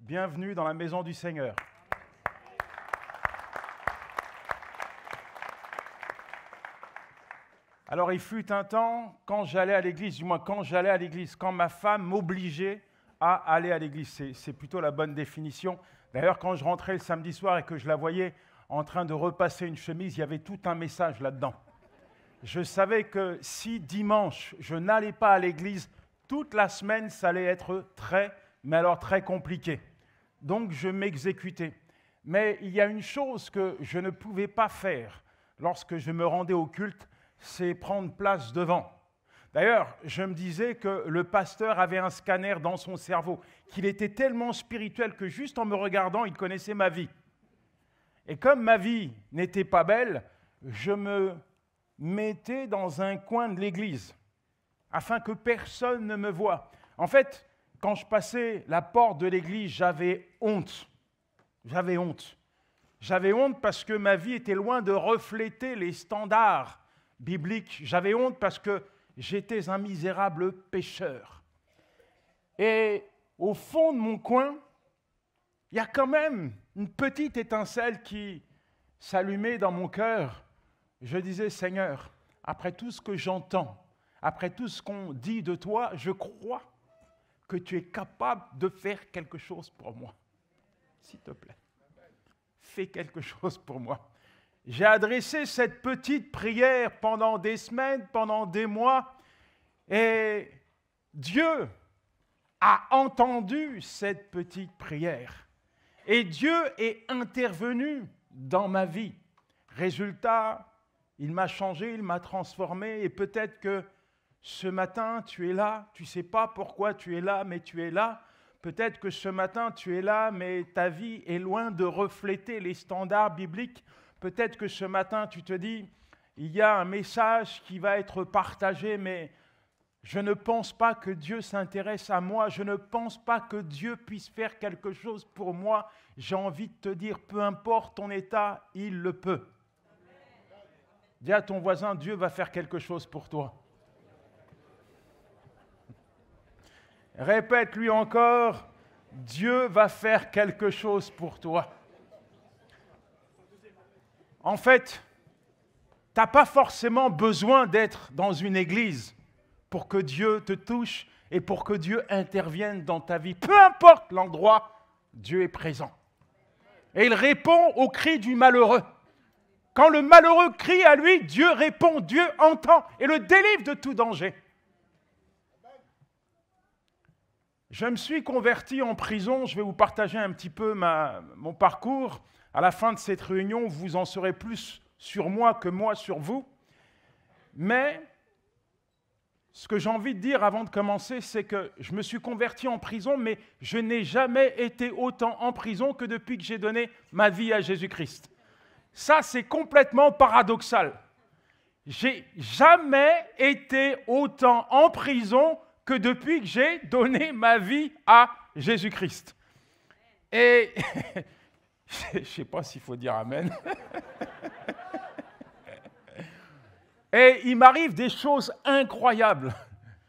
Bienvenue dans la maison du Seigneur. Alors, il fut un temps, quand j'allais à l'église, quand ma femme m'obligeait à aller à l'église. C'est plutôt la bonne définition. D'ailleurs, quand je rentrais le samedi soir et que je la voyais en train de repasser une chemise, il y avait tout un message là-dedans. Je savais que si dimanche, je n'allais pas à l'église, toute la semaine, ça allait être très compliqué. Donc, je m'exécutais. Mais il y a une chose que je ne pouvais pas faire lorsque je me rendais au culte, c'est prendre place devant. D'ailleurs, je me disais que le pasteur avait un scanner dans son cerveau, qu'il était tellement spirituel que juste en me regardant, il connaissait ma vie. Et comme ma vie n'était pas belle, je me mettais dans un coin de l'église, afin que personne ne me voie. En fait, quand je passais la porte de l'église, j'avais honte. J'avais honte parce que ma vie était loin de refléter les standards bibliques. J'avais honte parce que j'étais un misérable pécheur. Et au fond de mon coin, il y a quand même une petite étincelle qui s'allumait dans mon cœur. Je disais, Seigneur, après tout ce que j'entends, après tout ce qu'on dit de toi, je crois que tu es capable de faire quelque chose pour moi. S'il te plaît, fais quelque chose pour moi. J'ai adressé cette petite prière pendant des semaines, pendant des mois, et Dieu a entendu cette petite prière. Et Dieu est intervenu dans ma vie. Résultat, il m'a changé, il m'a transformé, et peut-être que ce matin, tu es là, tu ne sais pas pourquoi tu es là, mais tu es là. Peut-être que ce matin, tu es là, mais ta vie est loin de refléter les standards bibliques. Peut-être que ce matin, tu te dis, il y a un message qui va être partagé, mais je ne pense pas que Dieu s'intéresse à moi. Je ne pense pas que Dieu puisse faire quelque chose pour moi. J'ai envie de te dire, peu importe ton état, il le peut. Dis à ton voisin, Dieu va faire quelque chose pour toi. Répète-lui encore, Dieu va faire quelque chose pour toi. En fait, tu n'as pas forcément besoin d'être dans une église pour que Dieu te touche et pour que Dieu intervienne dans ta vie. Peu importe l'endroit, Dieu est présent. Et il répond au cri du malheureux. Quand le malheureux crie à lui, Dieu répond, Dieu entend et le délivre de tout danger. Je me suis converti en prison, je vais vous partager un petit peu mon parcours. À la fin de cette réunion, vous en saurez plus sur moi que moi sur vous. Mais ce que j'ai envie de dire avant de commencer, c'est que je me suis converti en prison, mais je n'ai jamais été autant en prison que depuis que j'ai donné ma vie à Jésus-Christ. Ça, c'est complètement paradoxal. J'ai jamais été autant en prison que depuis que j'ai donné ma vie à Jésus-Christ. Et je ne sais pas s'il faut dire amen. Et il m'arrive des choses incroyables. Vous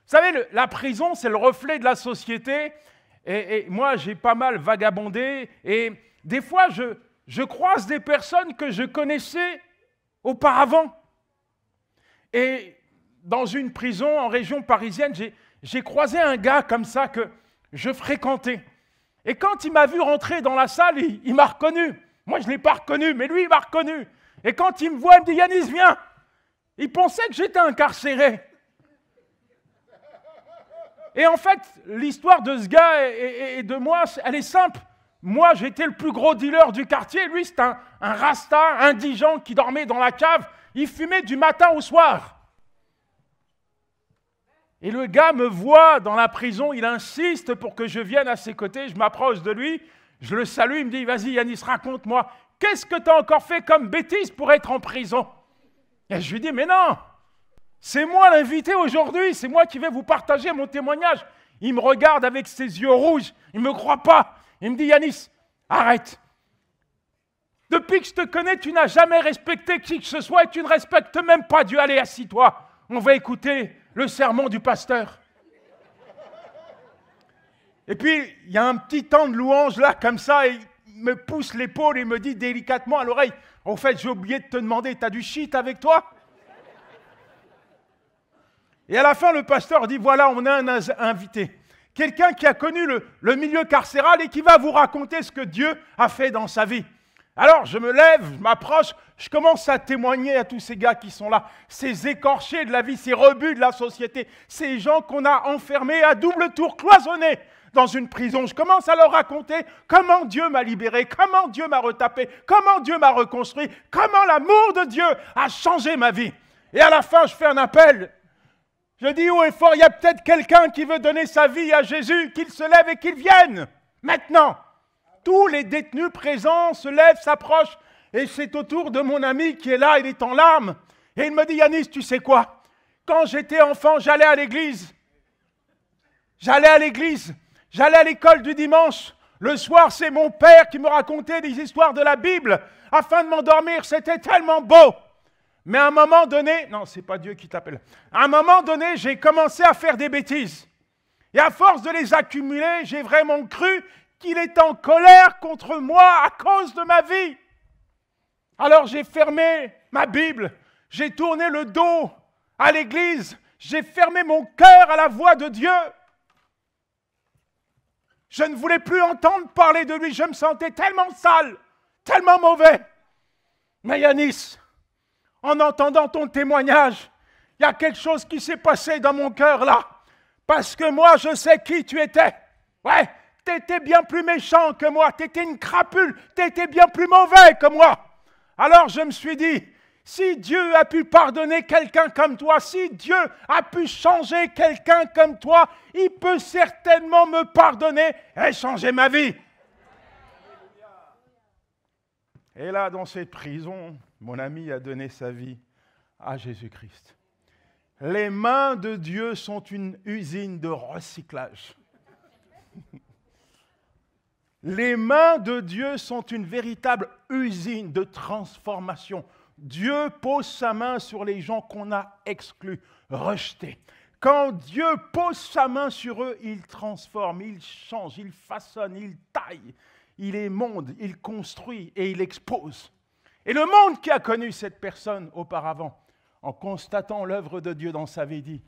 savez, la prison, c'est le reflet de la société. Et moi, j'ai pas mal vagabondé. Et des fois, je croise des personnes que je connaissais auparavant. Et dans une prison en région parisienne, j'ai croisé un gars comme ça que je fréquentais. Et quand il m'a vu rentrer dans la salle, il m'a reconnu. Moi, je ne l'ai pas reconnu, mais lui, il m'a reconnu. Et quand il me voit, il me dit « Yanis, viens !» Il pensait que j'étais incarcéré. Et en fait, l'histoire de ce gars et de moi, elle est simple. Moi, j'étais le plus gros dealer du quartier. Lui, c'était un rasta indigent qui dormait dans la cave. Il fumait du matin au soir. Et le gars me voit dans la prison, il insiste pour que je vienne à ses côtés, je m'approche de lui, je le salue, il me dit « Vas-y Yanis, raconte-moi, qu'est-ce que tu as encore fait comme bêtise pour être en prison ?» Et je lui dis « Mais non, c'est moi l'invité aujourd'hui, c'est moi qui vais vous partager mon témoignage. » Il me regarde avec ses yeux rouges, il ne me croit pas. Il me dit « Yanis, arrête. Depuis que je te connais, tu n'as jamais respecté qui que ce soit et tu ne respectes même pas Dieu. Allez, assis-toi, on va écouter le sermon du pasteur. » Et puis, il y a un petit temps de louange là, comme ça, et il me pousse l'épaule et me dit délicatement à l'oreille, « Au fait, j'ai oublié de te demander, t'as du shit avec toi ?» Et à la fin, le pasteur dit, « Voilà, on a un invité. Quelqu'un qui a connu le milieu carcéral et qui va vous raconter ce que Dieu a fait dans sa vie. » Alors, je me lève, je m'approche, je commence à témoigner à tous ces gars qui sont là, ces écorchés de la vie, ces rebuts de la société, ces gens qu'on a enfermés à double tour, cloisonnés dans une prison. Je commence à leur raconter comment Dieu m'a libéré, comment Dieu m'a retapé, comment Dieu m'a reconstruit, comment l'amour de Dieu a changé ma vie. Et à la fin, je fais un appel. Je dis haut et fort, il y a peut-être quelqu'un qui veut donner sa vie à Jésus, qu'il se lève et qu'il vienne, maintenant. Tous les détenus présents se lèvent, s'approchent, et c'est au tour de mon ami qui est là, il est en larmes. Et il me dit, Yanis, tu sais quoi? Quand j'étais enfant, j'allais à l'église. J'allais à l'école du dimanche. Le soir, c'est mon père qui me racontait des histoires de la Bible afin de m'endormir. C'était tellement beau. Mais à un moment donné, non, c'est pas Dieu qui t'appelle. À un moment donné, j'ai commencé à faire des bêtises. Et à force de les accumuler, j'ai vraiment cru qu'il est en colère contre moi à cause de ma vie. Alors j'ai fermé ma Bible, j'ai tourné le dos à l'église, j'ai fermé mon cœur à la voix de Dieu. Je ne voulais plus entendre parler de lui, je me sentais tellement sale, tellement mauvais. Mais Yanis, en entendant ton témoignage, il y a quelque chose qui s'est passé dans mon cœur là. Parce que moi, je sais qui tu étais. Ouais, tu étais bien plus méchant que moi, tu étais une crapule, tu étais bien plus mauvais que moi. Alors je me suis dit, si Dieu a pu pardonner quelqu'un comme toi, si Dieu a pu changer quelqu'un comme toi, il peut certainement me pardonner et changer ma vie. Et là, dans cette prison, mon ami a donné sa vie à Jésus-Christ. Les mains de Dieu sont une usine de recyclage. Les mains de Dieu sont une véritable usine de transformation. Dieu pose sa main sur les gens qu'on a exclus, rejetés. Quand Dieu pose sa main sur eux, il transforme, il change, il façonne, il taille, il émonde, il construit et il expose. Et le monde qui a connu cette personne auparavant, en constatant l'œuvre de Dieu dans sa vie, dit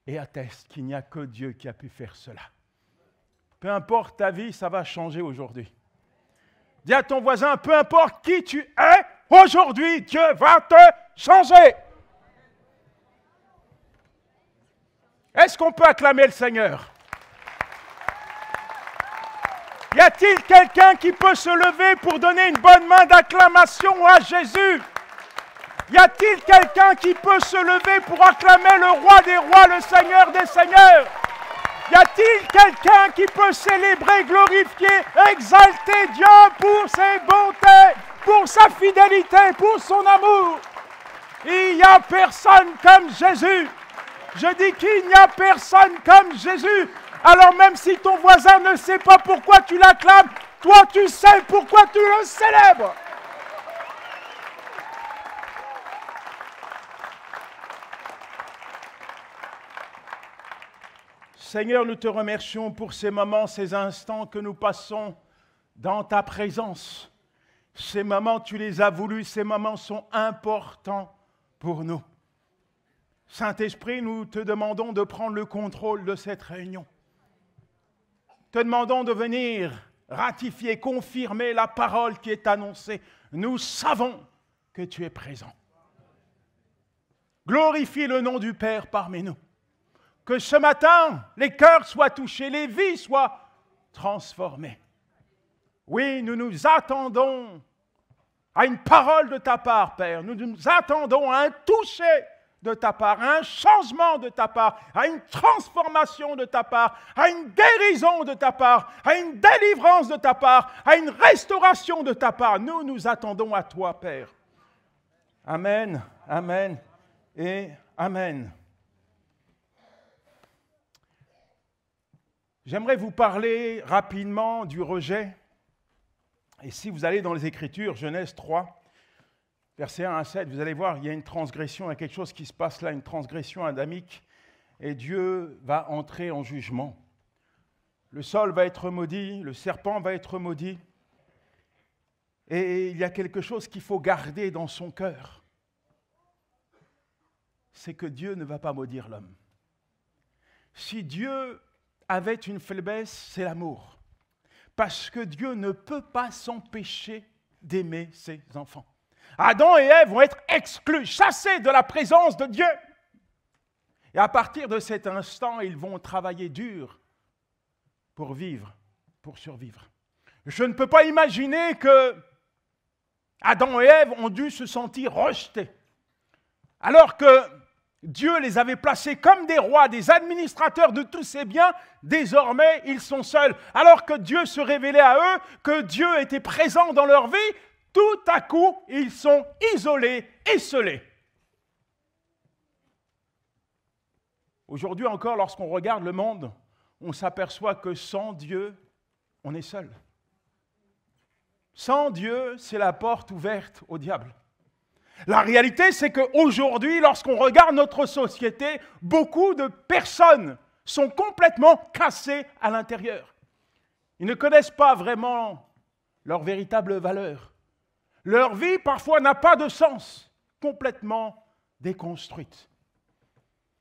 et atteste qu'il n'y a que Dieu qui a pu faire cela. Peu importe ta vie, ça va changer aujourd'hui. Dis à ton voisin, peu importe qui tu es, aujourd'hui, Dieu va te changer. Est-ce qu'on peut acclamer le Seigneur? Y a-t-il quelqu'un qui peut se lever pour donner une bonne main d'acclamation à Jésus? Y a-t-il quelqu'un qui peut se lever pour acclamer le roi des rois, le Seigneur des seigneurs? Y a-t-il quelqu'un qui peut célébrer, glorifier, exalter Dieu pour ses bontés, pour sa fidélité, pour son amour? Il n'y a personne comme Jésus. Je dis qu'il n'y a personne comme Jésus. Alors même si ton voisin ne sait pas pourquoi tu l'acclames, toi tu sais pourquoi tu le célèbres. Seigneur, nous te remercions pour ces moments, ces instants que nous passons dans ta présence. Ces moments, tu les as voulus, ces moments sont importants pour nous. Saint-Esprit, nous te demandons de prendre le contrôle de cette réunion. Te demandons de venir ratifier, confirmer la parole qui est annoncée. Nous savons que tu es présent. Glorifie le nom du Père parmi nous. Que ce matin, les cœurs soient touchés, les vies soient transformées. Oui, nous nous attendons à une parole de ta part, Père. Nous nous attendons à un toucher de ta part, à un changement de ta part, à une transformation de ta part, à une guérison de ta part, à une délivrance de ta part, à une restauration de ta part. Nous nous attendons à toi, Père. Amen, amen et amen. J'aimerais vous parler rapidement du rejet. Et si vous allez dans les Écritures, Genèse 3, versets 1 à 7, vous allez voir, il y a une transgression, il y a quelque chose qui se passe là, une transgression adamique, et Dieu va entrer en jugement. Le sol va être maudit, le serpent va être maudit. Et il y a quelque chose qu'il faut garder dans son cœur. C'est que Dieu ne va pas maudire l'homme. Si Dieu avait une faiblesse, c'est l'amour. Parce que Dieu ne peut pas s'empêcher d'aimer ses enfants. Adam et Ève vont être exclus, chassés de la présence de Dieu. Et à partir de cet instant, ils vont travailler dur pour vivre, pour survivre. Je ne peux pas imaginer que Adam et Ève ont dû se sentir rejetés. Alors que Dieu les avait placés comme des rois, des administrateurs de tous ces biens, désormais ils sont seuls. Alors que Dieu se révélait à eux, que Dieu était présent dans leur vie, tout à coup ils sont isolés, esseulés. Aujourd'hui encore, lorsqu'on regarde le monde, on s'aperçoit que sans Dieu, on est seul. Sans Dieu, c'est la porte ouverte au diable. La réalité, c'est qu'aujourd'hui, lorsqu'on regarde notre société, beaucoup de personnes sont complètement cassées à l'intérieur. Ils ne connaissent pas vraiment leur véritable valeur. Leur vie, parfois, n'a pas de sens, complètement déconstruite.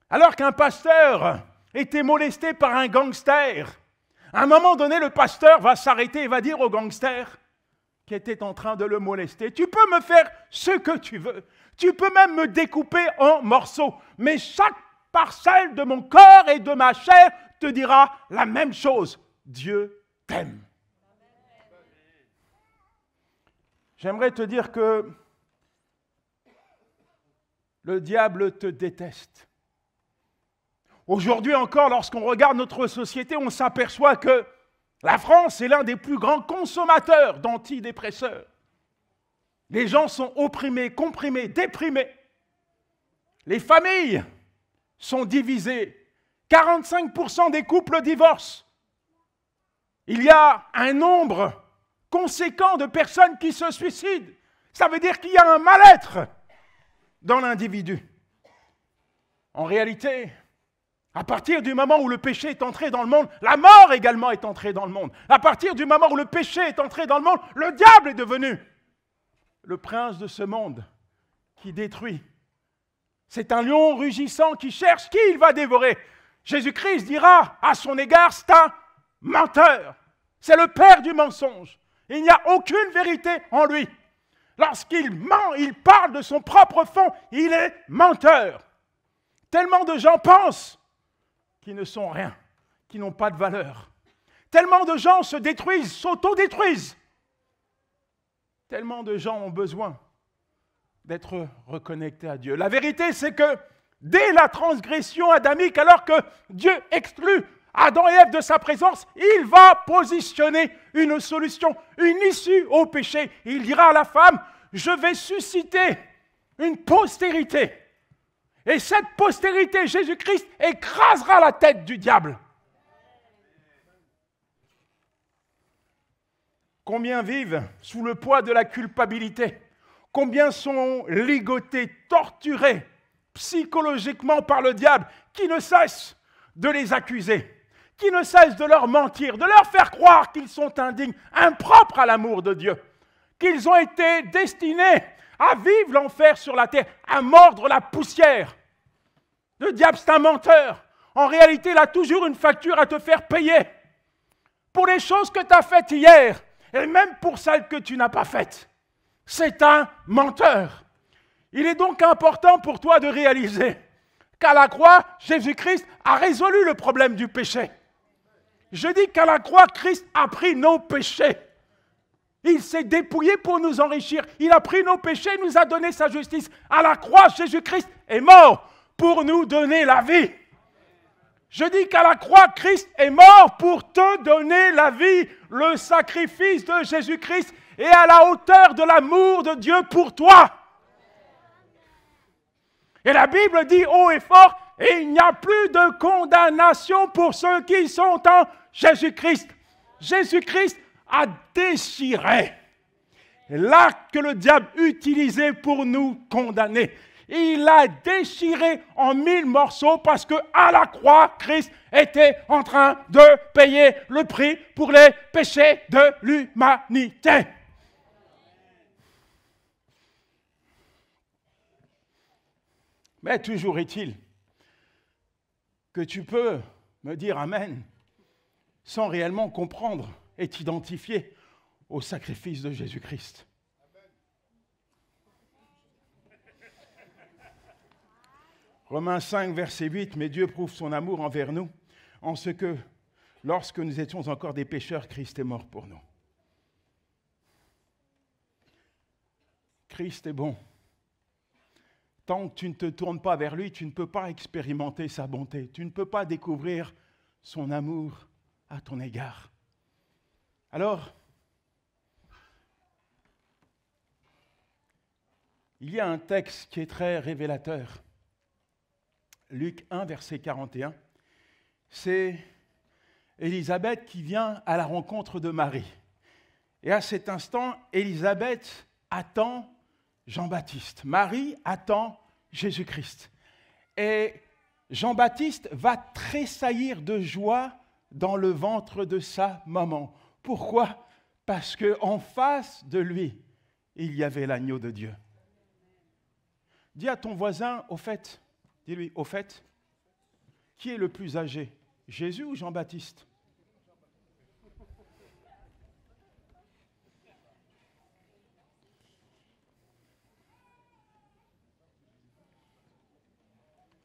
Alors qu'un pasteur était molesté par un gangster, à un moment donné, le pasteur va s'arrêter et va dire au gangster qui était en train de le molester, « Tu peux me faire ce que tu veux, tu peux même me découper en morceaux, mais chaque parcelle de mon corps et de ma chair te dira la même chose, Dieu t'aime. » J'aimerais te dire que le diable te déteste. Aujourd'hui encore, lorsqu'on regarde notre société, on s'aperçoit que la France est l'un des plus grands consommateurs d'antidépresseurs. Les gens sont opprimés, comprimés, déprimés. Les familles sont divisées. 45% des couples divorcent. Il y a un nombre conséquent de personnes qui se suicident. Ça veut dire qu'il y a un mal-être dans l'individu. En réalité, à partir du moment où le péché est entré dans le monde, la mort également est entrée dans le monde. À partir du moment où le péché est entré dans le monde, le diable est devenu le prince de ce monde qui détruit. C'est un lion rugissant qui cherche qui il va dévorer. Jésus-Christ dira à son égard, c'est un menteur. C'est le père du mensonge. Il n'y a aucune vérité en lui. Lorsqu'il ment, il parle de son propre fond. Il est menteur. Tellement de gens pensent qui ne sont rien, qui n'ont pas de valeur. Tellement de gens se détruisent, s'autodétruisent. Tellement de gens ont besoin d'être reconnectés à Dieu. La vérité, c'est que dès la transgression adamique, alors que Dieu exclut Adam et Ève de sa présence, il va positionner une solution, une issue au péché. Il dira à la femme, je vais susciter une postérité. Et cette postérité, Jésus-Christ, écrasera la tête du diable. Combien vivent sous le poids de la culpabilité? Combien sont ligotés, torturés psychologiquement par le diable, qui ne cesse de les accuser, qui ne cesse de leur mentir, de leur faire croire qu'ils sont indignes, impropres à l'amour de Dieu, qu'ils ont été destinés à vivre l'enfer sur la terre, à mordre la poussière. Le diable, c'est un menteur. En réalité, il a toujours une facture à te faire payer pour les choses que tu as faites hier et même pour celles que tu n'as pas faites. C'est un menteur. Il est donc important pour toi de réaliser qu'à la croix, Jésus-Christ a résolu le problème du péché. Je dis qu'à la croix, Christ a pris nos péchés. Il s'est dépouillé pour nous enrichir. Il a pris nos péchés et nous a donné sa justice. À la croix, Jésus-Christ est mort pour nous donner la vie. Je dis qu'à la croix, Christ est mort pour te donner la vie. Le sacrifice de Jésus-Christ est à la hauteur de l'amour de Dieu pour toi. Et la Bible dit haut et fort, et il n'y a plus de condamnation pour ceux qui sont en Jésus-Christ. Jésus-Christ a déchiré l'acte que le diable utilisait pour nous condamner. Il l'a déchiré en 1000 morceaux parce que à la croix, Christ était en train de payer le prix pour les péchés de l'humanité. Mais toujours est-il que tu peux me dire Amen sans réellement comprendre et t'identifier au sacrifice de Jésus-Christ. Romains 5, verset 8, « Mais Dieu prouve son amour envers nous, en ce que, lorsque nous étions encore des pécheurs, Christ est mort pour nous. » Christ est bon. Tant que tu ne te tournes pas vers lui, tu ne peux pas expérimenter sa bonté. Tu ne peux pas découvrir son amour à ton égard. Alors, il y a un texte qui est très révélateur. Luc 1, verset 41. C'est Élisabeth qui vient à la rencontre de Marie. Et à cet instant, Élisabeth attend Jean-Baptiste. Marie attend Jésus-Christ. Et Jean-Baptiste va tressaillir de joie dans le ventre de sa maman. Pourquoi? Parce qu'en face de lui, il y avait l'agneau de Dieu. Dis à ton voisin, au fait, dis-lui, au fait, qui est le plus âgé, Jésus ou Jean-Baptiste?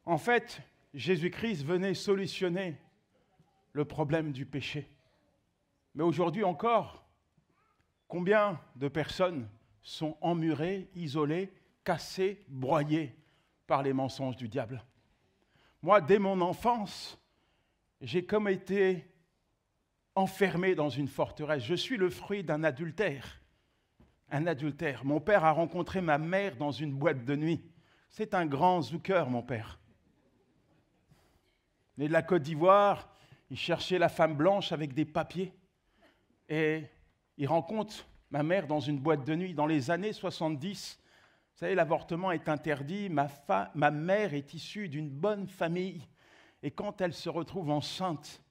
En fait, Jésus-Christ venait solutionner le problème du péché. Mais aujourd'hui encore, combien de personnes sont emmurées, isolées, cassées, broyées par les mensonges du diable? Moi, dès mon enfance, j'ai comme été enfermé dans une forteresse. Je suis le fruit d'un adultère. Un adultère. Mon père a rencontré ma mère dans une boîte de nuit. C'est un grand zouker, mon père. Né de la Côte d'Ivoire, il cherchait la femme blanche avec des papiers. Et il rencontre ma mère dans une boîte de nuit. Dans les années 70, vous savez, l'avortement est interdit. Ma mère est issue d'une bonne famille. Et quand elle se retrouve enceinte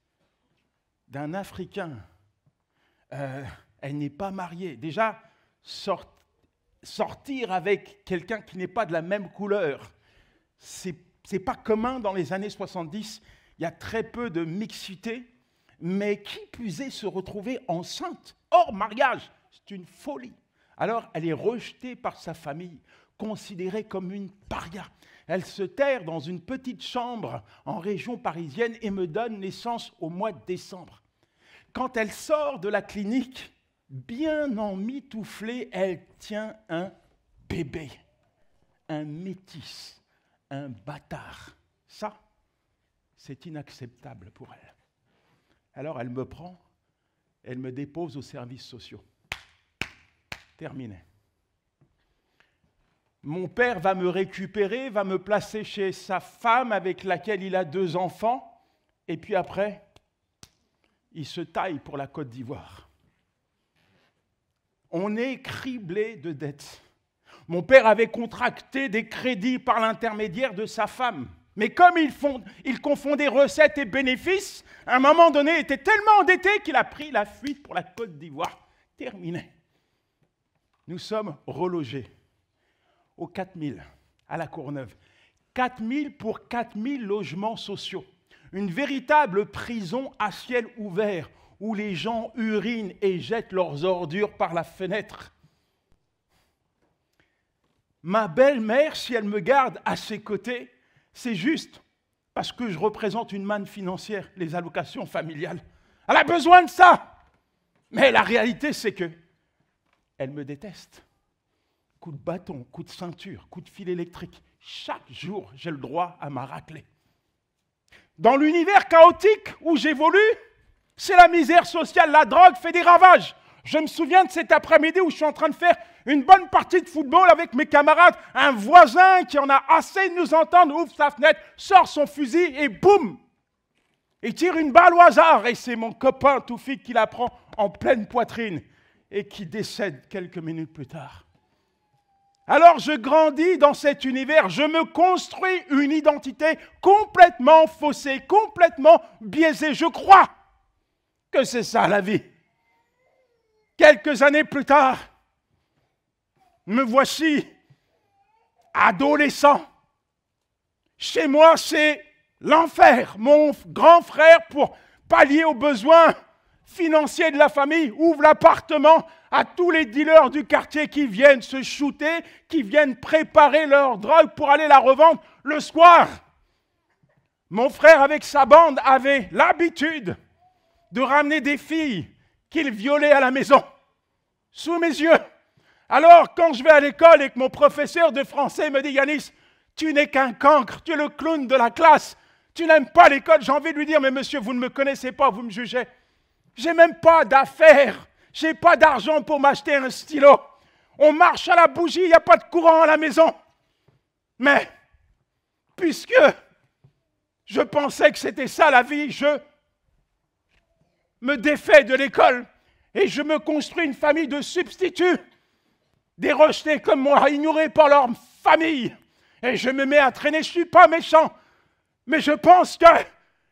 d'un Africain, elle n'est pas mariée. Déjà, sortir avec quelqu'un qui n'est pas de la même couleur, c'est pas commun dans les années 70. Il y a très peu de mixité. Mais qui plus est se retrouver enceinte hors mariage, c'est une folie. Alors, elle est rejetée par sa famille, considérée comme une paria. Elle se terre dans une petite chambre en région parisienne et me donne naissance au mois de décembre. Quand elle sort de la clinique, bien emmitouflée, elle tient un bébé, un métis, un bâtard. Ça, c'est inacceptable pour elle. Alors elle me prend, elle me dépose aux services sociaux. Terminé. Mon père va me récupérer, va me placer chez sa femme avec laquelle il a 2 enfants, et puis après, il se taille pour la Côte d'Ivoire. On est criblé de dettes. Mon père avait contracté des crédits par l'intermédiaire de sa femme. Mais comme il confondait recettes et bénéfices, à un moment donné, il était tellement endetté qu'il a pris la fuite pour la Côte d'Ivoire. Terminé. Nous sommes relogés aux 4000 à la Courneuve. 4000 pour 4000 logements sociaux. Une véritable prison à ciel ouvert où les gens urinent et jettent leurs ordures par la fenêtre. Ma belle-mère, si elle me garde à ses côtés, c'est juste parce que je représente une manne financière, les allocations familiales. Elle a besoin de ça. Mais la réalité, c'est que elle me déteste. Coup de bâton, coup de ceinture, coup de fil électrique. Chaque jour, j'ai le droit à ma raclée. Dans l'univers chaotique où j'évolue, c'est la misère sociale, la drogue fait des ravages. Je me souviens de cet après-midi où je suis en train de faire une bonne partie de football avec mes camarades. Un voisin qui en a assez de nous entendre ouvre sa fenêtre, sort son fusil et boum! Il tire une balle au hasard et c'est mon copain Toufik qui la prend en pleine poitrine et qui décède quelques minutes plus tard. Alors je grandis dans cet univers, je me construis une identité complètement faussée, complètement biaisée. Je crois que c'est ça la vie. Quelques années plus tard, me voici adolescent. Chez moi, c'est l'enfer. Mon grand frère, pour pallier aux besoins financiers de la famille, ouvre l'appartement à tous les dealers du quartier qui viennent se shooter, qui viennent préparer leur drogue pour aller la revendre le soir. Mon frère, avec sa bande, avait l'habitude de ramener des filles qu'il violait à la maison, sous mes yeux. Alors, quand je vais à l'école et que mon professeur de français me dit « Yanis, tu n'es qu'un cancre, tu es le clown de la classe, tu n'aimes pas l'école », j'ai envie de lui dire « Mais monsieur, vous ne me connaissez pas, vous me jugez. J'ai même pas d'affaires, j'ai pas d'argent pour m'acheter un stylo. On marche à la bougie, il n'y a pas de courant à la maison. Mais, puisque je pensais que c'était ça la vie, je me défais de l'école et je me construis une famille de substituts, des rejetés comme moi, ignorés par leur famille. Et je me mets à traîner, je ne suis pas méchant, mais je pense que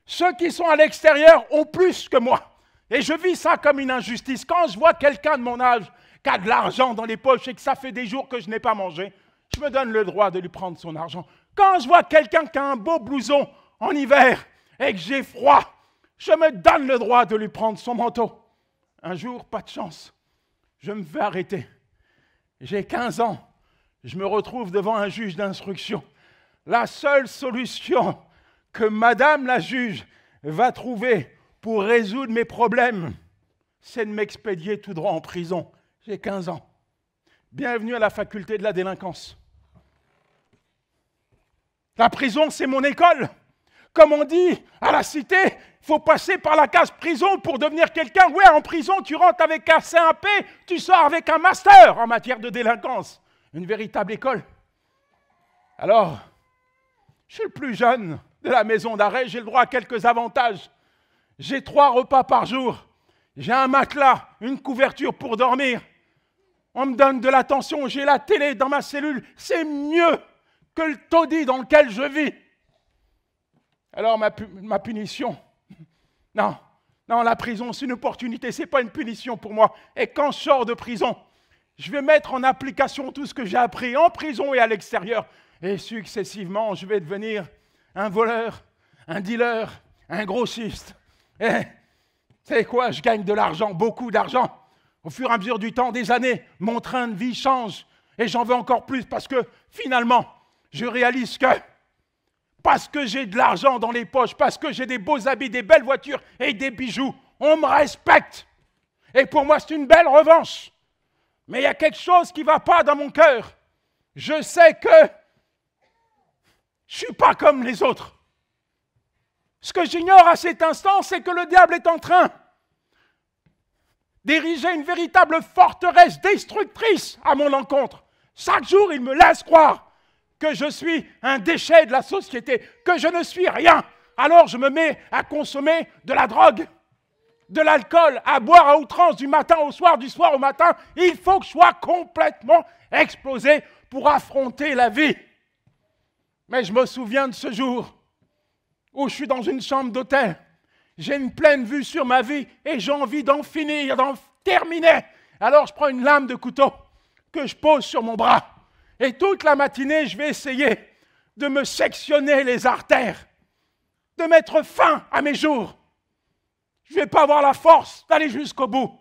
ceux qui sont à l'extérieur ont plus que moi. Et je vis ça comme une injustice. Quand je vois quelqu'un de mon âge qui a de l'argent dans les poches et que ça fait des jours que je n'ai pas mangé, je me donne le droit de lui prendre son argent. Quand je vois quelqu'un qui a un beau blouson en hiver et que j'ai froid, je me donne le droit de lui prendre son manteau. Un jour, pas de chance, je me fais arrêter. J'ai 15 ans, je me retrouve devant un juge d'instruction. La seule solution que madame la juge va trouver pour résoudre mes problèmes, c'est de m'expédier tout droit en prison. J'ai 15 ans. Bienvenue à la faculté de la délinquance. La prison, c'est mon école. Comme on dit à la cité, il faut passer par la case prison pour devenir quelqu'un. Ouais, en prison, tu rentres avec un CAP, tu sors avec un master en matière de délinquance. Une véritable école. Alors, je suis le plus jeune de la maison d'arrêt, j'ai le droit à quelques avantages. J'ai 3 repas par jour. J'ai un matelas, une couverture pour dormir. On me donne de l'attention, j'ai la télé dans ma cellule. C'est mieux que le taudis dans lequel je vis. Alors ma punition, non, la prison c'est une opportunité, ce n'est pas une punition pour moi. Et quand je sors de prison, je vais mettre en application tout ce que j'ai appris en prison et à l'extérieur. Et successivement, je vais devenir un voleur, un dealer, un grossiste. Et c'est quoi? Je gagne de l'argent, beaucoup d'argent. Au fur et à mesure du temps, des années, mon train de vie change. Et j'en veux encore plus parce que finalement, je réalise que parce que j'ai de l'argent dans les poches, parce que j'ai des beaux habits, des belles voitures et des bijoux, on me respecte. Et pour moi, c'est une belle revanche. Mais il y a quelque chose qui ne va pas dans mon cœur. Je sais que je ne suis pas comme les autres. Ce que j'ignore à cet instant, c'est que le diable est en train d'ériger une véritable forteresse destructrice à mon encontre. Chaque jour, il me laisse croire que je suis un déchet de la société, que je ne suis rien. Alors je me mets à consommer de la drogue, de l'alcool, à boire à outrance du matin au soir, du soir au matin. Il faut que je sois complètement explosé pour affronter la vie. Mais je me souviens de ce jour où je suis dans une chambre d'hôtel. J'ai une pleine vue sur ma vie et j'ai envie d'en finir, d'en terminer. Alors je prends une lame de couteau que je pose sur mon bras. Et toute la matinée, je vais essayer de me sectionner les artères, de mettre fin à mes jours. Je ne vais pas avoir la force d'aller jusqu'au bout,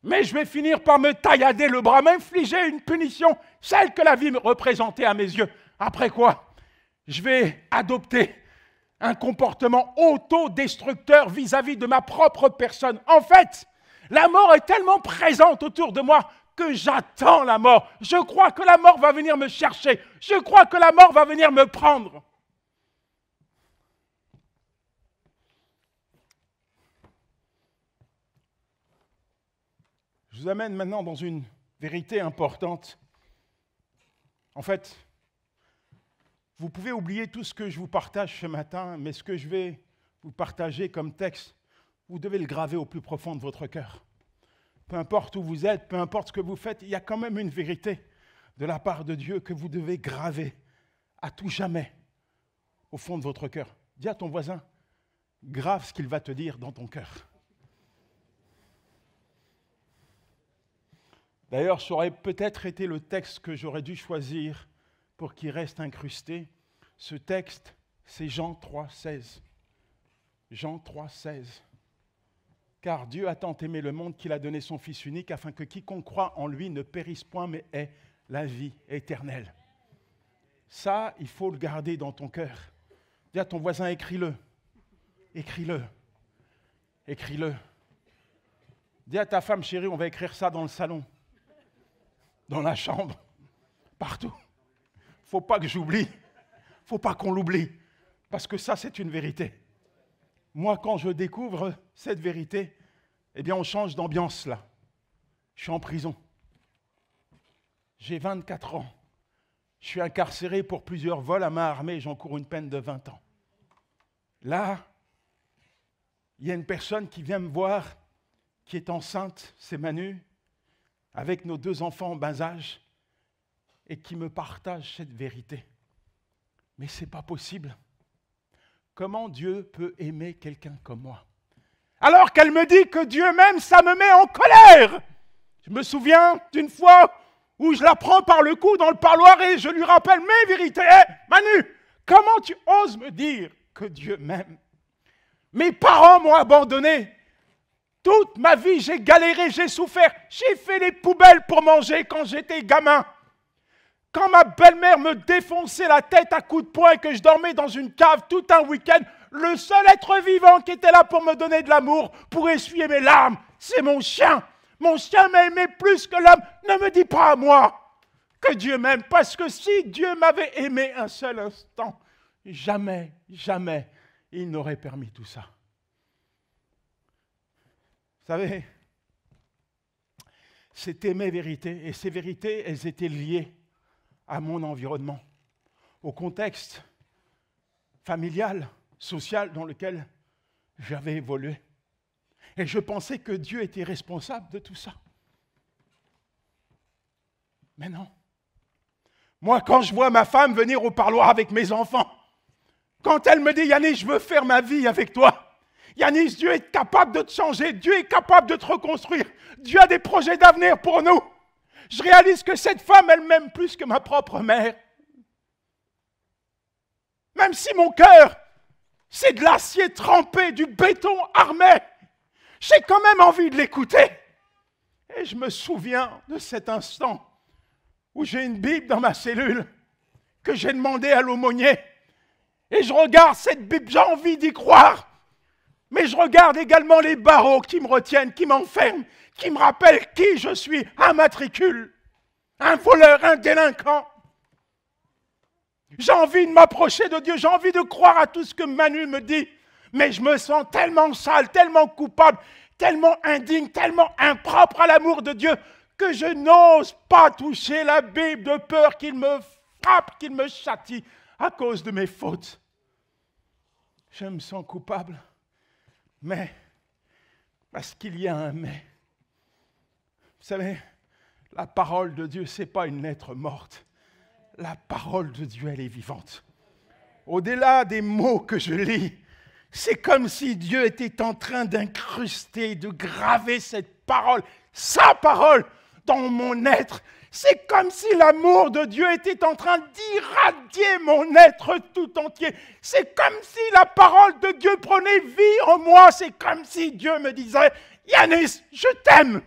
mais je vais finir par me taillader le bras, m'infliger une punition, celle que la vie me représentait à mes yeux. Après quoi, je vais adopter un comportement autodestructeur vis-à-vis de ma propre personne. En fait, la mort est tellement présente autour de moi que j'attends la mort. Je crois que la mort va venir me chercher. Je crois que la mort va venir me prendre. Je vous amène maintenant dans une vérité importante. En fait, vous pouvez oublier tout ce que je vous partage ce matin, mais ce que je vais vous partager comme texte, vous devez le graver au plus profond de votre cœur. Peu importe où vous êtes, peu importe ce que vous faites, il y a quand même une vérité de la part de Dieu que vous devez graver à tout jamais au fond de votre cœur. Dis à ton voisin, grave ce qu'il va te dire dans ton cœur. D'ailleurs, ça aurait peut-être été le texte que j'aurais dû choisir pour qu'il reste incrusté. Ce texte, c'est Jean 3,16. Jean 3,16. Car Dieu a tant aimé le monde qu'il a donné son Fils unique afin que quiconque croit en lui ne périsse point mais ait la vie éternelle. Ça, il faut le garder dans ton cœur. Dis à ton voisin, écris-le. Écris-le. Écris-le. Dis à ta femme, chérie, on va écrire ça dans le salon, dans la chambre, partout. Il ne faut pas que j'oublie. Il ne faut pas qu'on l'oublie. Parce que ça, c'est une vérité. Moi, quand je découvre cette vérité, eh bien, on change d'ambiance là. Je suis en prison. J'ai 24 ans. Je suis incarcéré pour plusieurs vols à main armée et j'encours une peine de 20 ans. Là, il y a une personne qui vient me voir, qui est enceinte, c'est Manu, avec nos 2 enfants en bas âge, et qui me partage cette vérité. Mais ce n'est pas possible. Comment Dieu peut aimer quelqu'un comme moi? Alors qu'elle me dit que Dieu m'aime, ça me met en colère. Je me souviens d'une fois où je la prends par le cou dans le parloir et je lui rappelle mes vérités. Hey, Manu, comment tu oses me dire que Dieu m'aime? Mes parents m'ont abandonné. Toute ma vie, j'ai galéré, j'ai souffert. J'ai fait les poubelles pour manger quand j'étais gamin. Quand ma belle-mère me défonçait la tête à coups de poing et que je dormais dans une cave tout un week-end, le seul être vivant qui était là pour me donner de l'amour, pour essuyer mes larmes, c'est mon chien. Mon chien m'a aimé plus que l'homme. Ne me dis pas à moi que Dieu m'aime, parce que si Dieu m'avait aimé un seul instant, jamais, jamais, il n'aurait permis tout ça. Vous savez, c'était mes vérités, et ces vérités, elles étaient liées à mon environnement, au contexte familial, social dans lequel j'avais évolué. Et je pensais que Dieu était responsable de tout ça. Mais non. Moi, quand je vois ma femme venir au parloir avec mes enfants, quand elle me dit « Yanis, je veux faire ma vie avec toi », Yanis, Dieu est capable de te changer, Dieu est capable de te reconstruire, Dieu a des projets d'avenir pour nous. Je réalise que cette femme, elle m'aime plus que ma propre mère. Même si mon cœur, c'est de l'acier trempé, du béton armé, j'ai quand même envie de l'écouter. Et je me souviens de cet instant où j'ai une Bible dans ma cellule que j'ai demandé à l'aumônier. Et je regarde cette Bible, j'ai envie d'y croire. Mais je regarde également les barreaux qui me retiennent, qui m'enferment, qui me rappellent qui je suis, un matricule, un voleur, un délinquant. J'ai envie de m'approcher de Dieu, j'ai envie de croire à tout ce que Manu me dit, mais je me sens tellement sale, tellement coupable, tellement indigne, tellement impropre à l'amour de Dieu, que je n'ose pas toucher la Bible de peur qu'il me frappe, qu'il me châtie à cause de mes fautes. Je me sens coupable. Mais, parce qu'il y a un mais. Vous savez, la parole de Dieu, ce n'est pas une lettre morte. La parole de Dieu, elle est vivante. Au-delà des mots que je lis, c'est comme si Dieu était en train d'incruster, de graver cette parole, sa parole, dans mon être. C'est comme si l'amour de Dieu était en train d'irradier mon être tout entier. C'est comme si la parole de Dieu prenait vie en moi. C'est comme si Dieu me disait, Yanis, je t'aime.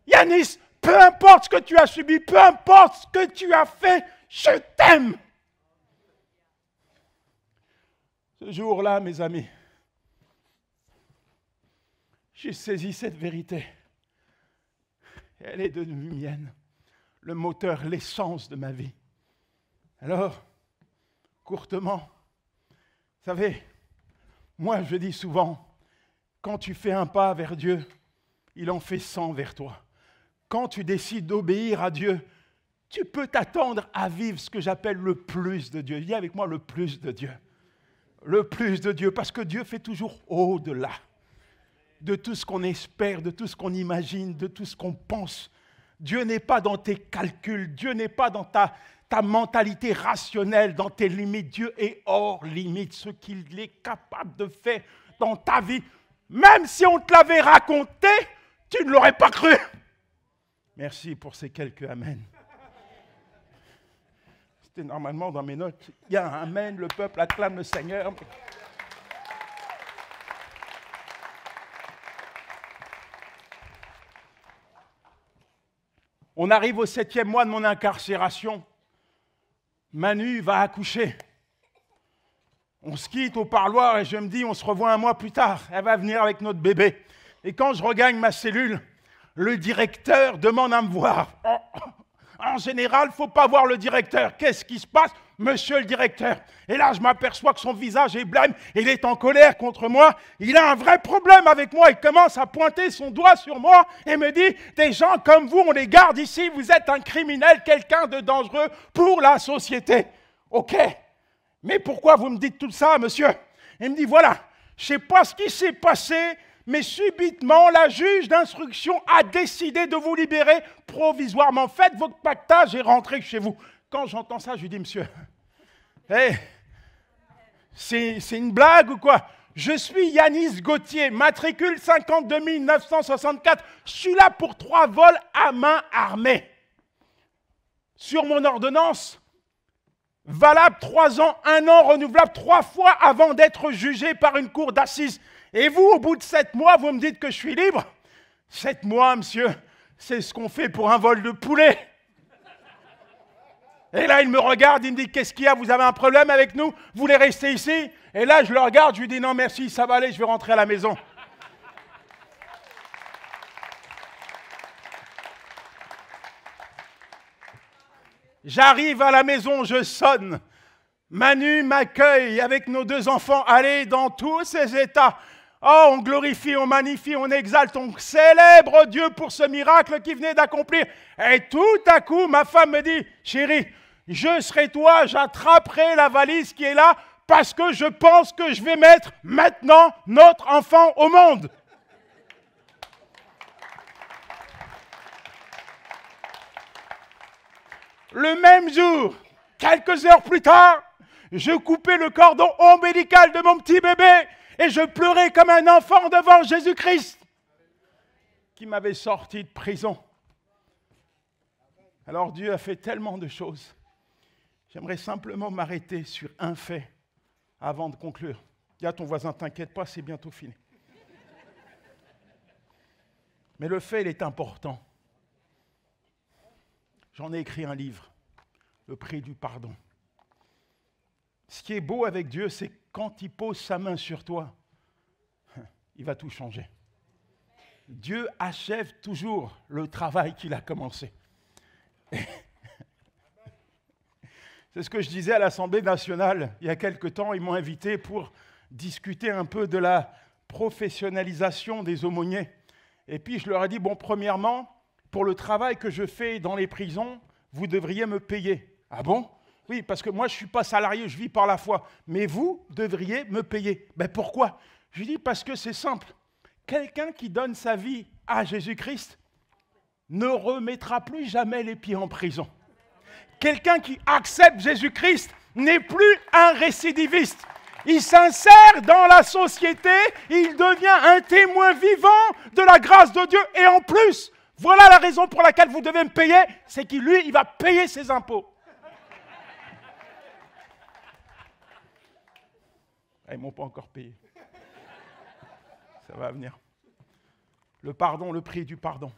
Yanis, peu importe ce que tu as subi, peu importe ce que tu as fait, je t'aime. Ce jour-là, mes amis, j'ai saisi cette vérité. Elle est devenue mienne. Le moteur, l'essence de ma vie. Alors, courtement, vous savez, moi je dis souvent, quand tu fais un pas vers Dieu, il en fait 100 vers toi. Quand tu décides d'obéir à Dieu, tu peux t'attendre à vivre ce que j'appelle le plus de Dieu. Dis avec moi le plus de Dieu. Le plus de Dieu, parce que Dieu fait toujours au-delà de tout ce qu'on espère, de tout ce qu'on imagine, de tout ce qu'on pense, Dieu n'est pas dans tes calculs. Dieu n'est pas dans ta mentalité rationnelle, dans tes limites. Dieu est hors limite. Ce qu'il est capable de faire dans ta vie, même si on te l'avait raconté, tu ne l'aurais pas cru. Merci pour ces quelques amen. C'était normalement dans mes notes. Il y a un amen, le peuple acclame le Seigneur. On arrive au 7e mois de mon incarcération. Manu va accoucher. On se quitte au parloir et je me dis, on se revoit un mois plus tard. Elle va venir avec notre bébé. Et quand je regagne ma cellule, le directeur demande à me voir. En général, il ne faut pas voir le directeur. Qu'est-ce qui se passe, monsieur le directeur? Et là, je m'aperçois que son visage est blême. Il est en colère contre moi. Il a un vrai problème avec moi. Il commence à pointer son doigt sur moi et me dit, des gens comme vous, on les garde ici. Vous êtes un criminel, quelqu'un de dangereux pour la société. OK. Mais pourquoi vous me dites tout ça, monsieur? Il me dit, voilà, je ne sais pas ce qui s'est passé, mais subitement, la juge d'instruction a décidé de vous libérer provisoirement. Faites votre pactage et rentrez chez vous. Quand j'entends ça, je lui dis, monsieur, hey, c'est une blague ou quoi? Je suis Yanis Gauthier, matricule 52 964. Je suis là pour 3 vols à main armée. Sur mon ordonnance, valable 3 ans, 1 an, renouvelable 3 fois avant d'être jugé par une cour d'assises. Et vous, au bout de 7 mois, vous me dites que je suis libre? 7 mois, monsieur, c'est ce qu'on fait pour un vol de poulet. Et là, il me regarde, il me dit, qu'est-ce qu'il y a? Vous avez un problème avec nous? Vous voulez rester ici? Et là, je le regarde, je lui dis, non, merci, ça va aller, je vais rentrer à la maison. J'arrive à la maison, je sonne. Manu m'accueille avec nos 2 enfants, allez dans tous ces états. Oh, on glorifie, on magnifie, on exalte, on célèbre Dieu pour ce miracle qu'il venait d'accomplir. Et tout à coup, ma femme me dit, chérie, je serai toi, j'attraperai la valise qui est là parce que je pense que je vais mettre maintenant notre enfant au monde. Le même jour, quelques heures plus tard, je coupais le cordon ombilical de mon petit bébé et je pleurais comme un enfant devant Jésus-Christ qui m'avait sorti de prison. Alors Dieu a fait tellement de choses. J'aimerais simplement m'arrêter sur un fait avant de conclure. Dis à ton voisin, t'inquiète pas, c'est bientôt fini. Mais le fait, il est important. J'en ai écrit un livre, Le prix du pardon. Ce qui est beau avec Dieu, c'est quand il pose sa main sur toi, il va tout changer. Dieu achève toujours le travail qu'il a commencé. C'est ce que je disais à l'Assemblée nationale il y a quelque temps. Ils m'ont invité pour discuter un peu de la professionnalisation des aumôniers. Et puis je leur ai dit, bon, premièrement, pour le travail que je fais dans les prisons, vous devriez me payer. Ah bon? Oui, parce que moi, je ne suis pas salarié, je vis par la foi. Mais vous devriez me payer. Ben pourquoi? Je lui dis, parce que c'est simple. Quelqu'un qui donne sa vie à Jésus-Christ ne remettra plus jamais les pieds en prison. Quelqu'un qui accepte Jésus-Christ n'est plus un récidiviste. Il s'insère dans la société, il devient un témoin vivant de la grâce de Dieu. Et en plus, voilà la raison pour laquelle vous devez me payer, c'est qu'il, lui, il va payer ses impôts. Ah, ils ne m'ont pas encore payé. Ça va venir. Le pardon, le prix du pardon.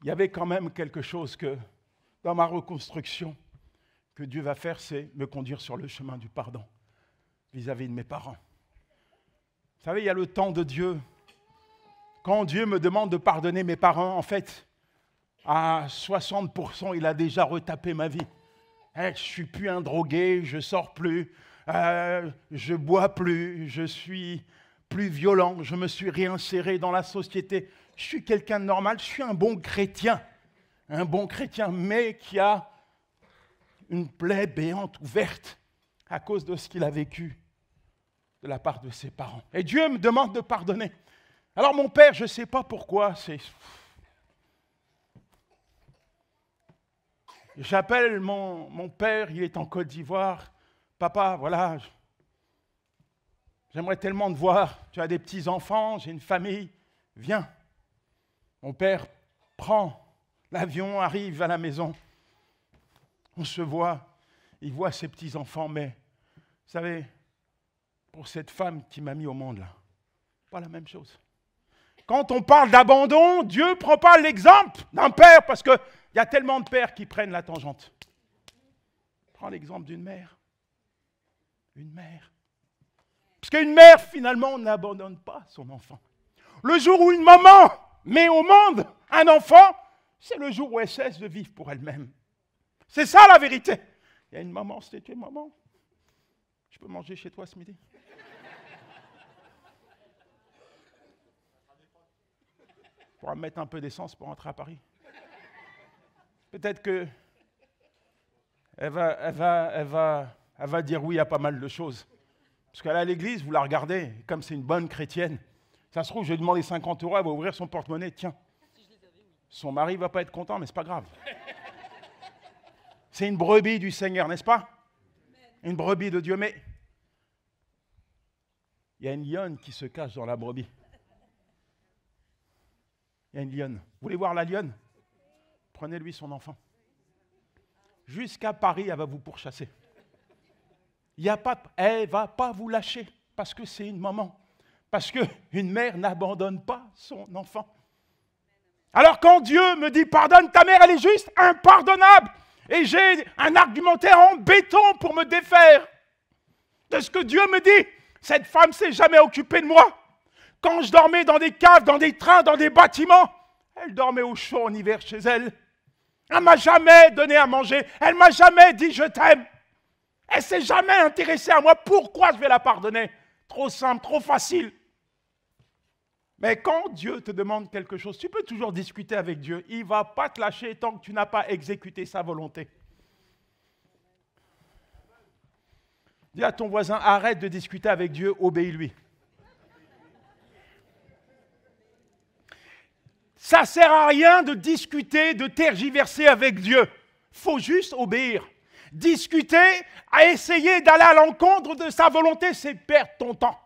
Il y avait quand même quelque chose que, dans ma reconstruction, que Dieu va faire, c'est me conduire sur le chemin du pardon vis-à-vis de mes parents. Vous savez, il y a le temps de Dieu. Quand Dieu me demande de pardonner mes parents, en fait, à 60%, il a déjà retapé ma vie. Je ne suis plus un drogué, je ne sors plus, je ne bois plus, je suis plus violent, je me suis réinséré dans la société. Je suis quelqu'un de normal, je suis un bon chrétien, mais qui a une plaie béante ouverte à cause de ce qu'il a vécu de la part de ses parents. Et Dieu me demande de pardonner. Alors mon père, je ne sais pas pourquoi, J'appelle mon père, il est en Côte d'Ivoire. Papa, voilà, j'aimerais tellement te voir. Tu as des petits-enfants, j'ai une famille. Viens. Mon père prend l'avion, arrive à la maison. On se voit, il voit ses petits-enfants, mais vous savez, pour cette femme qui m'a mis au monde, là, pas la même chose. Quand on parle d'abandon, Dieu ne prend pas l'exemple d'un père, parce qu'il y a tellement de pères qui prennent la tangente. Prends l'exemple d'une mère. Une mère. Parce qu'une mère, finalement, n'abandonne pas son enfant. Le jour où une maman met au monde un enfant, c'est le jour où elle cesse de vivre pour elle-même. C'est ça la vérité. Il y a une maman, c'était une maman. Je peux manger chez toi ce midi? On pourra mettre un peu d'essence pour rentrer à Paris. Peut-être que elle va dire oui à pas mal de choses. Parce qu'elle est à l'église, vous la regardez, comme c'est une bonne chrétienne. Ça se trouve, je vais demander 50 €, elle va ouvrir son porte-monnaie, tiens. Son mari ne va pas être content, mais ce n'est pas grave. C'est une brebis du Seigneur, n'est-ce pas? Une brebis de Dieu, mais il y a une lionne qui se cache dans la brebis. Il y a une lionne. Vous voulez voir la lionne? Prenez-lui son enfant. Jusqu'à Paris, elle va vous pourchasser. Elle ne va pas vous lâcher, parce que c'est une maman. Parce qu'une mère n'abandonne pas son enfant. Alors quand Dieu me dit « Pardonne ta mère, elle est juste impardonnable », et j'ai un argumentaire en béton pour me défaire de ce que Dieu me dit, cette femme ne s'est jamais occupée de moi. Quand je dormais dans des caves, dans des trains, dans des bâtiments, elle dormait au chaud en hiver chez elle. Elle ne m'a jamais donné à manger. Elle ne m'a jamais dit « je t'aime ». Elle ne s'est jamais intéressée à moi. Pourquoi je vais la pardonner? Trop simple, trop facile. Mais quand Dieu te demande quelque chose, tu peux toujours discuter avec Dieu. Il ne va pas te lâcher tant que tu n'as pas exécuté sa volonté. Dis à ton voisin, arrête de discuter avec Dieu, obéis-lui. Ça ne sert à rien de discuter, de tergiverser avec Dieu. Il faut juste obéir. Discuter, à essayer d'aller à l'encontre de sa volonté, c'est perdre ton temps.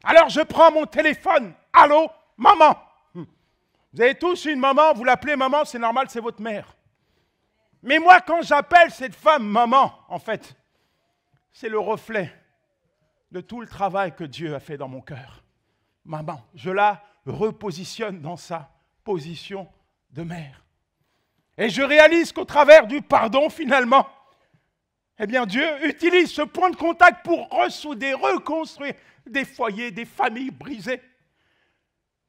Alors je prends mon téléphone. Allô, maman. Vous avez tous une maman, vous l'appelez maman, c'est normal, c'est votre mère. Mais moi, quand j'appelle cette femme maman, en fait, c'est le reflet de tout le travail que Dieu a fait dans mon cœur. Maman, je la repositionne dans sa position de mère. Et je réalise qu'au travers du pardon, finalement, eh bien, Dieu utilise ce point de contact pour ressouder, reconstruire des foyers, des familles brisées.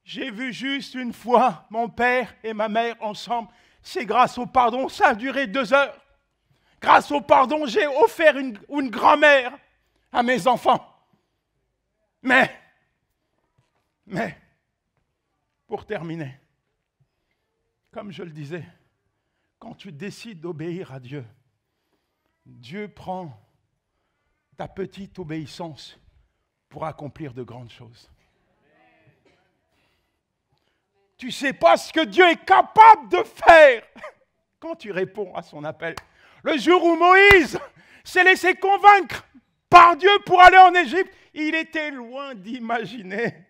J'ai vu juste une fois mon père et ma mère ensemble. C'est grâce au pardon, ça a duré 2 heures. Grâce au pardon, j'ai offert une grand-mère à mes enfants. Mais, pour terminer, comme je le disais, quand tu décides d'obéir à Dieu, Dieu prend ta petite obéissance pour accomplir de grandes choses. Tu ne sais pas ce que Dieu est capable de faire quand tu réponds à son appel. Le jour où Moïse s'est laissé convaincre par Dieu pour aller en Égypte, il était loin d'imaginer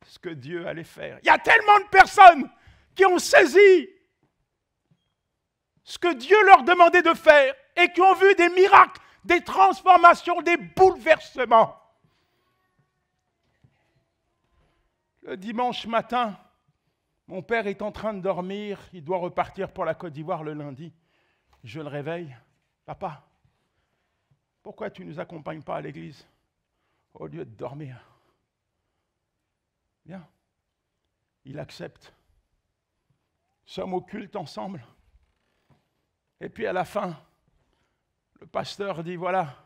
ce que Dieu allait faire. Il y a tellement de personnes qui ont saisi ce que Dieu leur demandait de faire et qui ont vu des miracles, des transformations, des bouleversements. Le dimanche matin, mon père est en train de dormir, il doit repartir pour la Côte d'Ivoire le lundi. Je le réveille. Papa, pourquoi tu ne nous accompagnes pas à l'église au lieu de dormir? Bien. Il accepte. Nous sommes au culte ensemble. Et puis à la fin, le pasteur dit, voilà,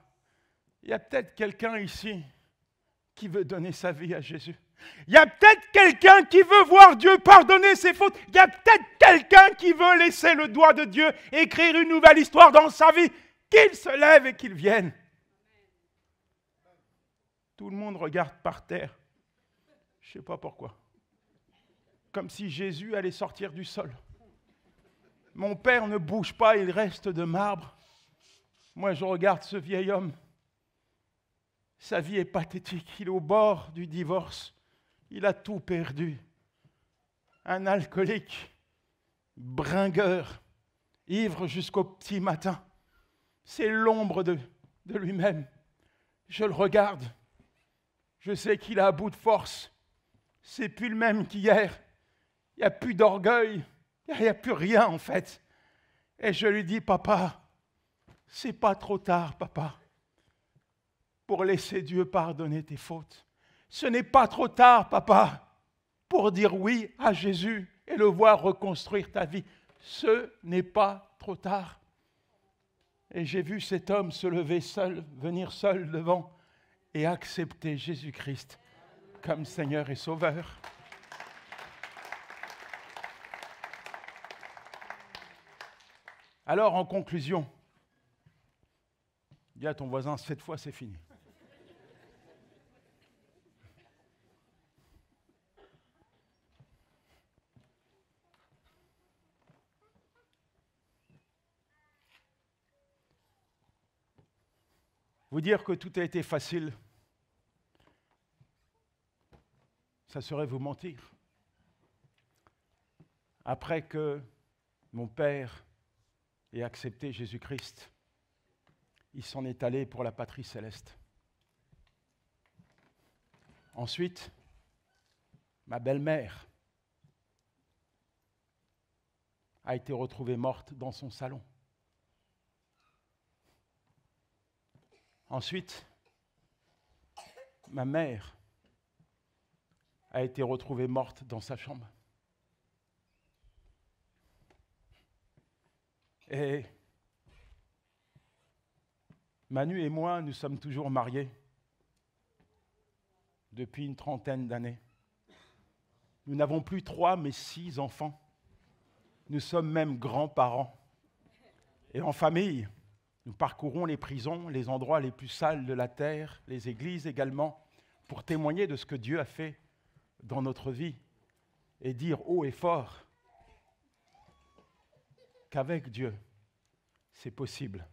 il y a peut-être quelqu'un ici qui veut donner sa vie à Jésus. Il y a peut-être quelqu'un qui veut voir Dieu pardonner ses fautes. Il y a peut-être quelqu'un qui veut laisser le doigt de Dieu écrire une nouvelle histoire dans sa vie. Qu'il se lève et qu'il vienne. Tout le monde regarde par terre. Je ne sais pas pourquoi. Comme si Jésus allait sortir du sol. Mon père ne bouge pas, il reste de marbre. Moi, je regarde ce vieil homme. Sa vie est pathétique. Il est au bord du divorce. Il a tout perdu. Un alcoolique, bringueur, ivre jusqu'au petit matin. C'est l'ombre de lui-même. Je le regarde. Je sais qu'il est à bout de force. C'est plus le même qu'hier. Il n'y a plus d'orgueil. Il n'y a plus rien en fait. Et je lui dis, papa, c'est pas trop tard, papa, pour laisser Dieu pardonner tes fautes. Ce n'est pas trop tard, papa, pour dire oui à Jésus et le voir reconstruire ta vie. Ce n'est pas trop tard. Et j'ai vu cet homme se lever seul, venir seul devant et accepter Jésus-Christ comme Seigneur et Sauveur. Alors, en conclusion, dis à ton voisin, cette fois c'est fini. Vous dire que tout a été facile, ça serait vous mentir. Après que mon père ait accepté Jésus-Christ, il s'en est allé pour la patrie céleste. Ensuite, ma belle-mère a été retrouvée morte dans son salon. Ensuite, ma mère a été retrouvée morte dans sa chambre. Et Manu et moi, nous sommes toujours mariés depuis une trentaine d'années. Nous n'avons plus 3, mais 6 enfants. Nous sommes même grands-parents. Et en famille, nous parcourons les prisons, les endroits les plus sales de la terre, les églises également, pour témoigner de ce que Dieu a fait dans notre vie et dire haut et fort qu'avec Dieu, c'est possible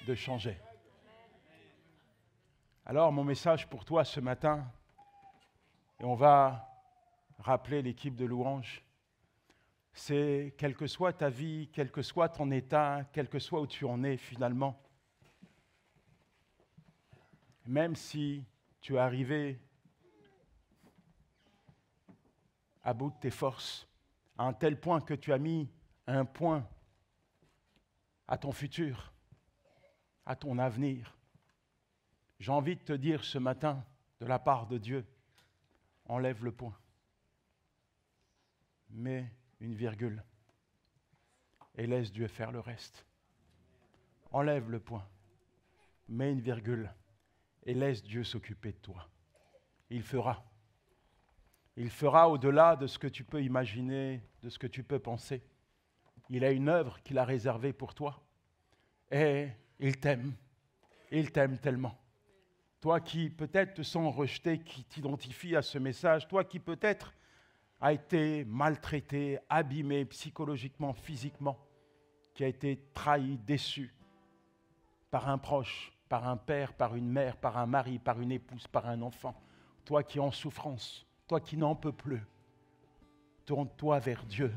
de changer. Alors, mon message pour toi ce matin, et on va rappeler l'équipe de louange, c'est quelle que soit ta vie, quel que soit ton état, quel que soit où tu en es finalement, même si tu es arrivé à bout de tes forces, à un tel point que tu as mis un point à ton futur, à ton avenir, j'ai envie de te dire ce matin, de la part de Dieu, enlève le point. Mets une virgule et laisse Dieu faire le reste. Enlève le point, mets une virgule et laisse Dieu s'occuper de toi. Il fera. Il fera au-delà de ce que tu peux imaginer, de ce que tu peux penser. Il a une œuvre qu'il a réservée pour toi. Et il t'aime. Il t'aime tellement. Toi qui peut-être te sens rejeté, qui t'identifies à ce message, toi qui peut-être a été maltraité, abîmé psychologiquement, physiquement, qui a été trahi, déçu par un proche, par un père, par une mère, par un mari, par une épouse, par un enfant. Toi qui es en souffrance, toi qui n'en peux plus, tourne-toi vers Dieu.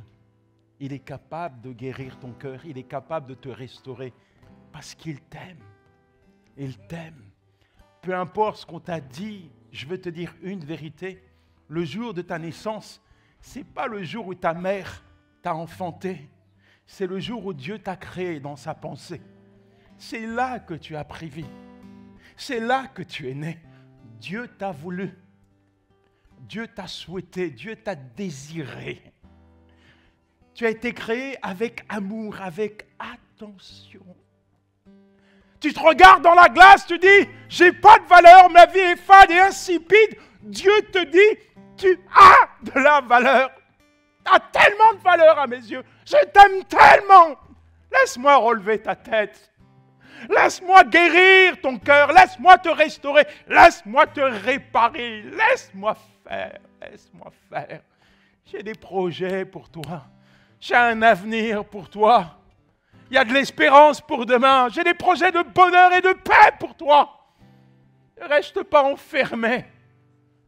Il est capable de guérir ton cœur, il est capable de te restaurer parce qu'il t'aime. Il t'aime. Peu importe ce qu'on t'a dit, je veux te dire une vérité. Le jour de ta naissance, ce n'est pas le jour où ta mère t'a enfanté. C'est le jour où Dieu t'a créé dans sa pensée. C'est là que tu as pris vie. C'est là que tu es né. Dieu t'a voulu. Dieu t'a souhaité. Dieu t'a désiré. Tu as été créé avec amour, avec attention. Tu te regardes dans la glace, tu dis, j'ai pas de valeur, ma vie est fade et insipide. Dieu te dit, tu as de la valeur. Tu as tellement de valeur à mes yeux. Je t'aime tellement. Laisse-moi relever ta tête. Laisse-moi guérir ton cœur. Laisse-moi te restaurer. Laisse-moi te réparer. Laisse-moi faire. Laisse-moi faire. J'ai des projets pour toi. J'ai un avenir pour toi. Il y a de l'espérance pour demain. J'ai des projets de bonheur et de paix pour toi. Ne reste pas enfermé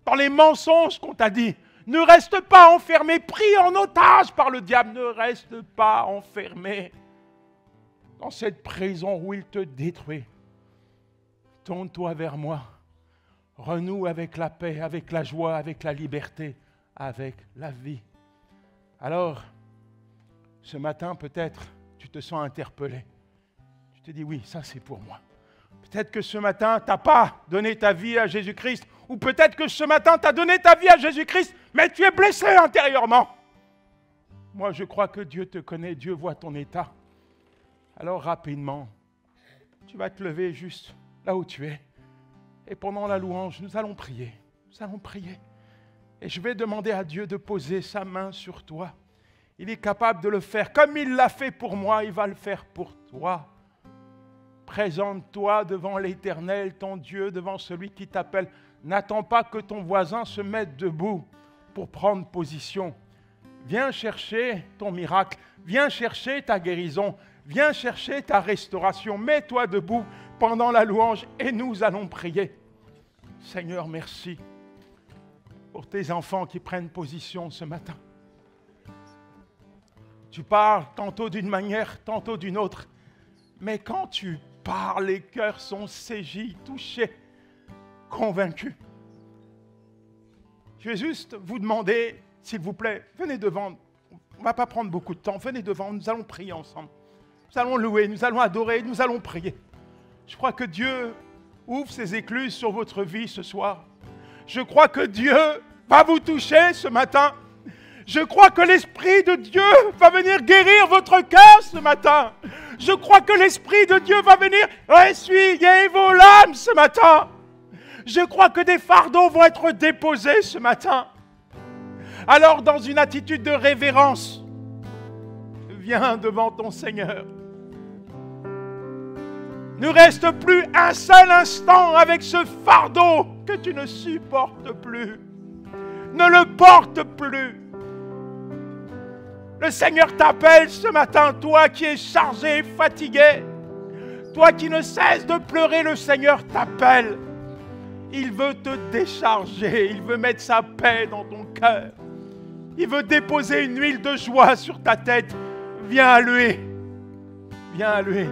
dans les mensonges qu'on t'a dit. Ne reste pas enfermé, pris en otage par le diable. Ne reste pas enfermé dans cette prison où il te détruit. Tourne-toi vers moi. Renoue avec la paix, avec la joie, avec la liberté, avec la vie. Alors, ce matin, peut-être, tu te sens interpellé. Tu te dis, oui, ça c'est pour moi. Peut-être que ce matin, tu n'as pas donné ta vie à Jésus-Christ. Ou peut-être que ce matin, tu as donné ta vie à Jésus-Christ, mais tu es blessé intérieurement. Moi, je crois que Dieu te connaît, Dieu voit ton état. Alors, rapidement, tu vas te lever juste là où tu es. Et pendant la louange, nous allons prier. Nous allons prier. Et je vais demander à Dieu de poser sa main sur toi. Il est capable de le faire. Comme il l'a fait pour moi, il va le faire pour toi. Présente-toi devant l'Éternel, ton Dieu, devant celui qui t'appelle. N'attends pas que ton voisin se mette debout pour prendre position. Viens chercher ton miracle. Viens chercher ta guérison. Viens chercher ta restauration. Mets-toi debout pendant la louange et nous allons prier. Seigneur, merci pour tes enfants qui prennent position ce matin. Tu parles tantôt d'une manière, tantôt d'une autre. Mais quand tu parles, les cœurs sont saisis, touchés, convaincus. Je vais juste vous demander, s'il vous plaît, venez devant. On ne va pas prendre beaucoup de temps. Venez devant, nous allons prier ensemble. Nous allons louer, nous allons adorer, nous allons prier. Je crois que Dieu ouvre ses écluses sur votre vie ce soir. Je crois que Dieu va vous toucher ce matin. Je crois que l'Esprit de Dieu va venir guérir votre cœur ce matin. Je crois que l'Esprit de Dieu va venir essuyer vos larmes ce matin. Je crois que des fardeaux vont être déposés ce matin. Alors, dans une attitude de révérence, viens devant ton Seigneur. Ne reste plus un seul instant avec ce fardeau que tu ne supportes plus. Ne le porte plus. Le Seigneur t'appelle ce matin, toi qui es chargé, fatigué. Toi qui ne cesses de pleurer, le Seigneur t'appelle. Il veut te décharger, il veut mettre sa paix dans ton cœur. Il veut déposer une huile de joie sur ta tête. Viens à lui. Viens à lui.